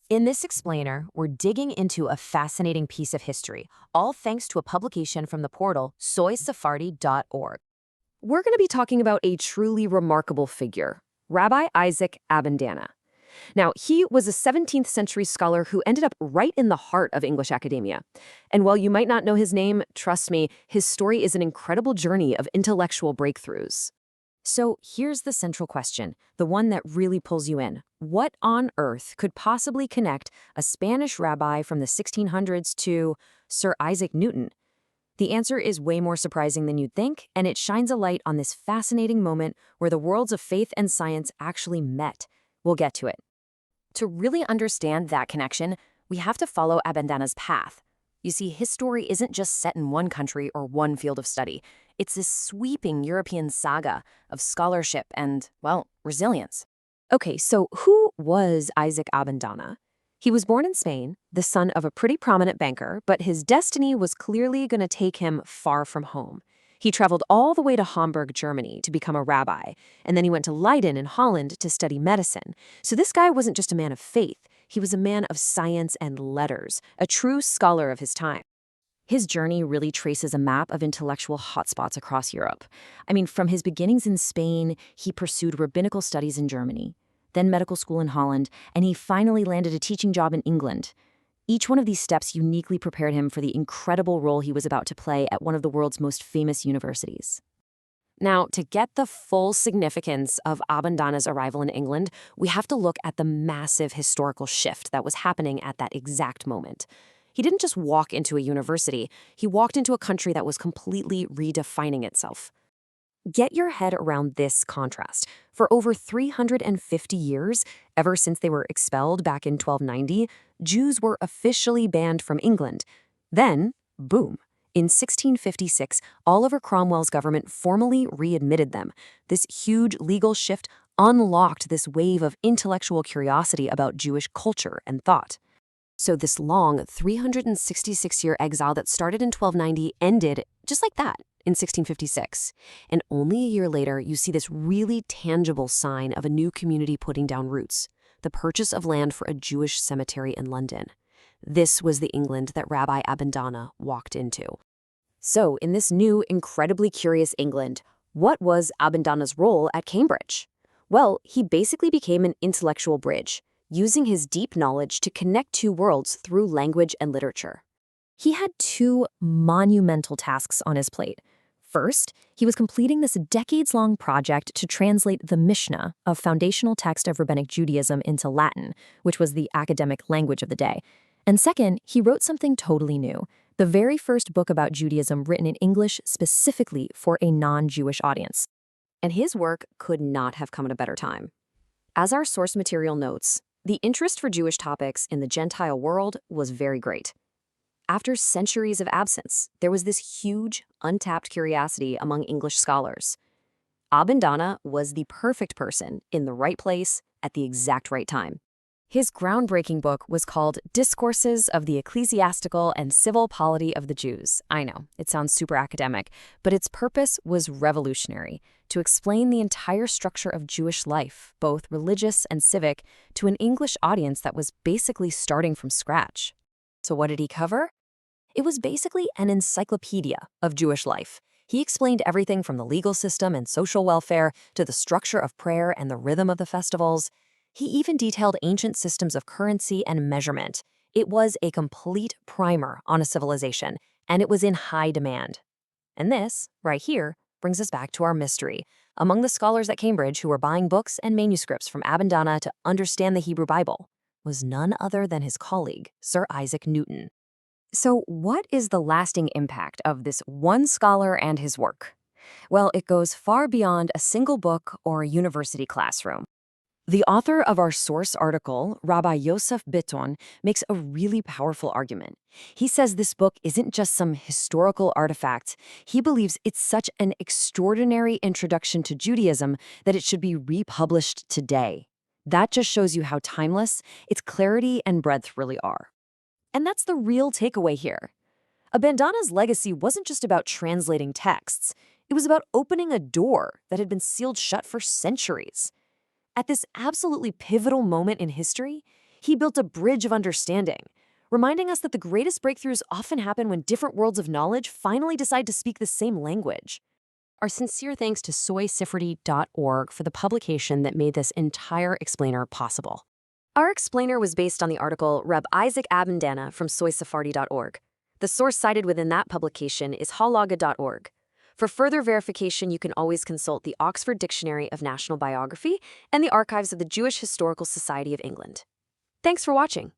In this explainer, we're digging into a fascinating piece of history, all thanks to a publication from the portal soysephardi.org. We're going to be talking about a truly remarkable figure, Rabbi Isaac Abendana. Now, he was a 17th century scholar who ended up right in the heart of English academia. And while you might not know his name, trust me, his story is an incredible journey of intellectual breakthroughs. So here's the central question, the one that really pulls you in. What on earth could possibly connect a Spanish rabbi from the 1600s to Sir Isaac Newton? The answer is way more surprising than you'd think, and it shines a light on this fascinating moment where the worlds of faith and science actually met. We'll get to it. To really understand that connection, we have to follow Abendana's path. You see, his story isn't just set in one country or one field of study. It's this sweeping European saga of scholarship and, well, resilience. Okay, so who was Isaac Abendana? He was born in Spain, the son of a pretty prominent banker, but his destiny was clearly going to take him far from home. He traveled all the way to Hamburg, Germany, to become a rabbi, and then he went to Leyden in Holland to study medicine. So this guy wasn't just a man of faith, he was a man of science and letters, a true scholar of his time. His journey really traces a map of intellectual hotspots across Europe. I mean, from his beginnings in Spain, he pursued rabbinical studies in Germany, then medical school in Holland, and he finally landed a teaching job in England. Each one of these steps uniquely prepared him for the incredible role he was about to play at one of the world's most famous universities. Now, to get the full significance of Abendana's arrival in England, we have to look at the massive historical shift that was happening at that exact moment. He didn't just walk into a university, he walked into a country that was completely redefining itself. Get your head around this contrast. For over 350 years, ever since they were expelled back in 1290, Jews were officially banned from England. Then, boom, in 1656, Oliver Cromwell's government formally readmitted them. This huge legal shift unlocked this wave of intellectual curiosity about Jewish culture and thought. So this long 366-year exile that started in 1290 ended just like that in 1656. And only a year later, you see this really tangible sign of a new community putting down roots, the purchase of land for a Jewish cemetery in London. This was the England that Rabbi Abendana walked into. So in this new, incredibly curious England, what was Abendana's role at Cambridge? Well, he basically became an intellectual bridge, using his deep knowledge to connect two worlds through language and literature. He had two monumental tasks on his plate. First, he was completing this decades-long project to translate the Mishnah, a foundational text of rabbinic Judaism, into Latin, which was the academic language of the day. And second, he wrote something totally new, the very first book about Judaism written in English specifically for a non-Jewish audience. And his work could not have come at a better time. As our source material notes, the interest for Jewish topics in the Gentile world was very great. After centuries of absence, there was this huge, untapped curiosity among English scholars. Abendana was the perfect person in the right place at the exact right time. His groundbreaking book was called Discourses of the Ecclesiastical and Civil Polity of the Jews. I know, it sounds super academic, but its purpose was revolutionary, to explain the entire structure of Jewish life, both religious and civic, to an English audience that was basically starting from scratch. So what did he cover? It was basically an encyclopedia of Jewish life. He explained everything from the legal system and social welfare to the structure of prayer and the rhythm of the festivals. He even detailed ancient systems of currency and measurement. It was a complete primer on a civilization, and it was in high demand. And this, right here, brings us back to our mystery. Among the scholars at Cambridge who were buying books and manuscripts from Abendana to understand the Hebrew Bible was none other than his colleague, Sir Isaac Newton. So what is the lasting impact of this one scholar and his work? Well, it goes far beyond a single book or a university classroom. The author of our source article, Rabbi Yosef Bitton, makes a really powerful argument. He says this book isn't just some historical artifact. He believes it's such an extraordinary introduction to Judaism that it should be republished today. That just shows you how timeless its clarity and breadth really are. And that's the real takeaway here. Abendana's legacy wasn't just about translating texts. It was about opening a door that had been sealed shut for centuries. At this absolutely pivotal moment in history, He built a bridge of understanding, reminding us that the greatest breakthroughs often happen when different worlds of knowledge finally decide to speak the same language. Our sincere thanks to soysefardi.org for the publication that made this entire explainer possible. Our explainer was based on the article Rabbi Isaac Abendana from soysefardi.org. The source cited within that publication is halaga.org. For further verification, you can always consult the Oxford Dictionary of National Biography and the archives of the Jewish Historical Society of England. Thanks for watching.